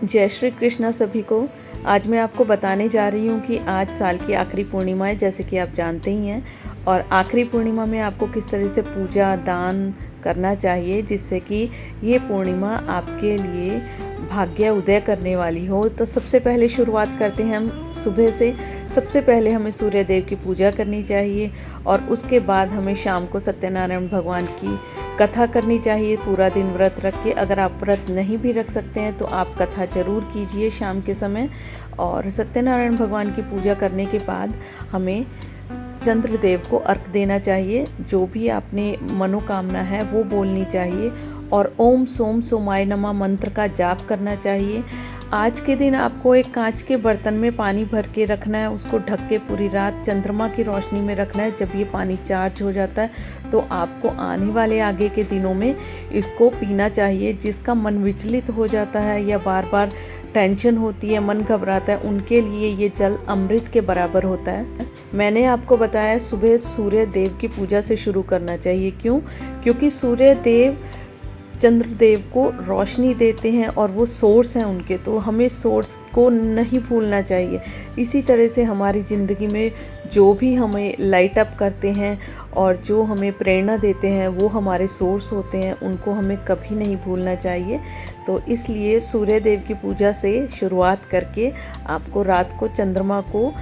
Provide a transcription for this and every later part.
जय श्री कृष्णा सभी को। आज मैं आपको बताने जा रही हूँ कि आज साल की आखिरी पूर्णिमा है, जैसे कि आप जानते ही हैं। और आखिरी पूर्णिमा में आपको किस तरह से पूजा दान करना चाहिए जिससे कि ये पूर्णिमा आपके लिए भाग्य उदय करने वाली हो। तो सबसे पहले शुरुआत करते हैं हम सुबह से। सबसे पहले हमें सूर्य देव की पूजा करनी चाहिए और उसके बाद हमें शाम को सत्यनारायण भगवान की कथा करनी चाहिए पूरा दिन व्रत रख के। अगर आप व्रत नहीं भी रख सकते हैं तो आप कथा ज़रूर कीजिए शाम के समय। और सत्यनारायण भगवान की पूजा करने के बाद हमें चंद्रदेव को अर्घ देना चाहिए। जो भी आपने मनोकामना है वो बोलनी चाहिए और ओम सोम सोमाय नमः मंत्र का जाप करना चाहिए। आज के दिन आपको एक कांच के बर्तन में पानी भर के रखना है, उसको ढक के पूरी रात चंद्रमा की रोशनी में रखना है। जब ये पानी चार्ज हो जाता है तो आपको आने वाले आगे के दिनों में इसको पीना चाहिए। जिसका मन विचलित हो जाता है या बार बार टेंशन होती है, मन घबराता है, उनके लिए ये जल अमृत के बराबर होता है। मैंने आपको बताया सुबह सूर्य देव की पूजा से शुरू करना चाहिए। क्यों? क्योंकि सूर्य देव चंद्रदेव को रोशनी देते हैं और वो सोर्स हैं उनके, तो हमें सोर्स को नहीं भूलना चाहिए। इसी तरह से हमारी ज़िंदगी में जो भी हमें लाइट अप करते हैं और जो हमें प्रेरणा देते हैं वो हमारे सोर्स होते हैं, उनको हमें कभी नहीं भूलना चाहिए। तो इसलिए सूर्य देव की पूजा से शुरुआत करके आपको रात को चंद्रमा को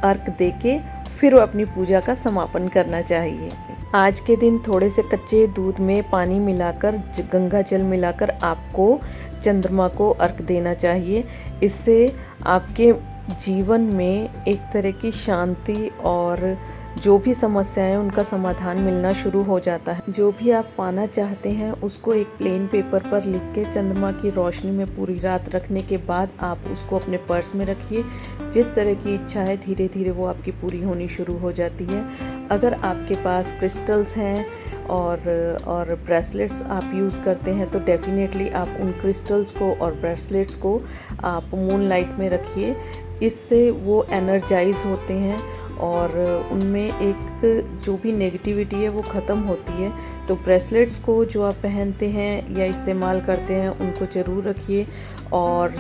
अर्घ दे के फिर अपनी पूजा का समापन करना चाहिए। आज के दिन थोड़े से कच्चे दूध में पानी मिलाकर, गंगा जल मिलाकर आपको चंद्रमा को अर्घ देना चाहिए। इससे आपके जीवन में एक तरह की शांति और जो भी समस्याएं हैं उनका समाधान मिलना शुरू हो जाता है। जो भी आप पाना चाहते हैं उसको एक प्लेन पेपर पर लिख के चंद्रमा की रोशनी में पूरी रात रखने के बाद आप उसको अपने पर्स में रखिए। जिस तरह की इच्छा है धीरे धीरे वो आपकी पूरी होनी शुरू हो जाती है। अगर आपके पास क्रिस्टल्स हैं और ब्रेसलेट्स आप यूज़ करते हैं तो डेफिनेटली आप उन क्रिस्टल्स को और ब्रेसलेट्स को आप मून लाइट में रखिए। इससे वो एनर्जाइज होते हैं और उनमें एक जो भी नेगेटिविटी है वो ख़त्म होती है। तो ब्रेसलेट्स को जो आप पहनते हैं या इस्तेमाल करते हैं उनको ज़रूर रखिए। और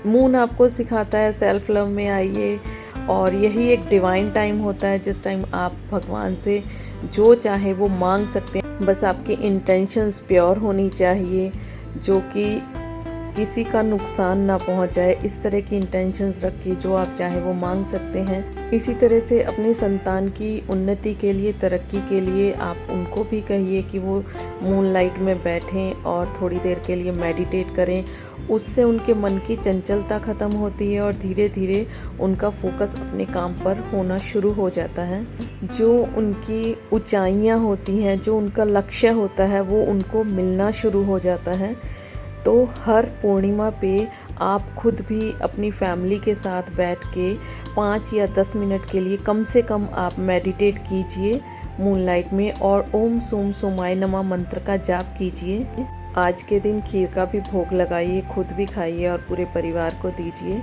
मून आपको सिखाता है सेल्फ लव में आइए, और यही एक डिवाइन टाइम होता है जिस टाइम आप भगवान से जो चाहे वो मांग सकते हैं। बस आपकी इंटेंशंस प्योर होनी चाहिए, जो कि किसी का नुकसान ना पहुंच जाए। इस तरह की इंटेंशंस रखिए, जो आप चाहे वो मांग सकते हैं। इसी तरह से अपने संतान की उन्नति के लिए, तरक्की के लिए आप उनको भी कहिए कि वो मून लाइट में बैठें और थोड़ी देर के लिए मेडिटेट करें। उससे उनके मन की चंचलता ख़त्म होती है और धीरे धीरे उनका फोकस अपने काम पर होना शुरू हो जाता है। जो उनकी ऊंचाइयां होती हैं, जो उनका लक्ष्य होता है वो उनको मिलना शुरू हो जाता है। तो हर पूर्णिमा पे आप खुद भी अपनी फैमिली के साथ बैठ के 5 या 10 मिनट के लिए कम से कम आप मेडिटेट कीजिए मूनलाइट में और ओम सोम सोमाय नमः मंत्र का जाप कीजिए। आज के दिन खीर का भी भोग लगाइए, खुद भी खाइए और पूरे परिवार को दीजिए।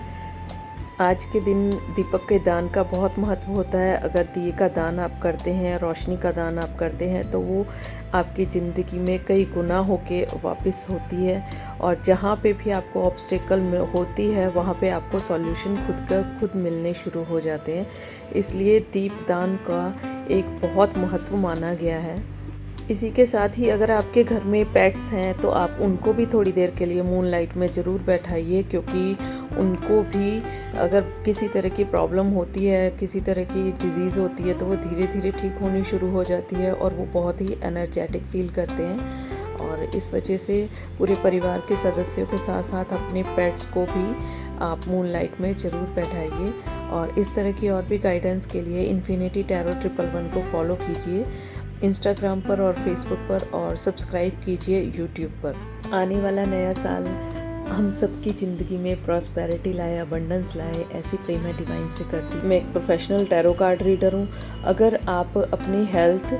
आज के दिन दीपक के दान का बहुत महत्व होता है। अगर दिए का दान आप करते हैं, रोशनी का दान आप करते हैं तो वो आपकी ज़िंदगी में कई गुना होके वापस होती है। और जहाँ पे भी आपको ऑब्स्टेकल में होती है वहाँ पे आपको सॉल्यूशन खुद मिलने शुरू हो जाते हैं। इसलिए दीपदान का एक बहुत महत्व माना गया है। इसी के साथ ही अगर आपके घर में पेट्स हैं तो आप उनको भी थोड़ी देर के लिए मून लाइट में ज़रूर बैठाइए, क्योंकि उनको भी अगर किसी तरह की प्रॉब्लम होती है, किसी तरह की डिज़ीज़ होती है तो वो धीरे धीरे ठीक होनी शुरू हो जाती है और वो बहुत ही एनर्जेटिक फील करते हैं। और इस वजह से पूरे परिवार के सदस्यों के साथ साथ अपने पेट्स को भी आप मून लाइट में ज़रूर बैठाइए। और इस तरह की और भी गाइडेंस के लिए इन्फिनिटी टैरो 111 को फॉलो कीजिए इंस्टाग्राम पर और फेसबुक पर, और सब्सक्राइब कीजिए यूट्यूब पर। आने वाला नया साल हम सबकी ज़िंदगी में प्रॉस्पेरिटी लाए, अबंडेंस लाए, ऐसी प्रे मैं डिवाइन से करती हूँ। मैं एक प्रोफेशनल टैरो कार्ड रीडर हूँ। अगर आप अपनी हेल्थ,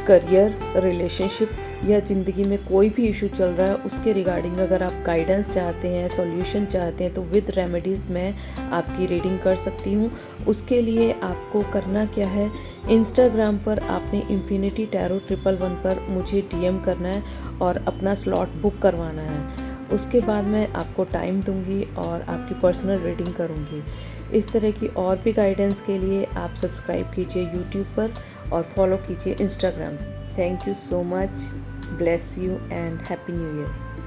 करियर, रिलेशनशिप या ज़िंदगी में कोई भी इशू चल रहा है उसके रिगार्डिंग अगर आप गाइडेंस चाहते हैं, सॉल्यूशन चाहते हैं तो विद रेमेडीज़ मैं आपकी रीडिंग कर सकती हूँ। उसके लिए आपको करना क्या है, इंस्टाग्राम पर आपने इन्फिनिटी टैरो 111 पर मुझे DM करना है और अपना स्लॉट बुक करवाना है। उसके बाद मैं आपको टाइम दूंगी और आपकी पर्सनल रीडिंग करूंगी। इस तरह की और भी गाइडेंस के लिए आप सब्सक्राइब कीजिए यूट्यूब पर और फॉलो कीजिए Instagram. Thank you so much, bless you and happy new year.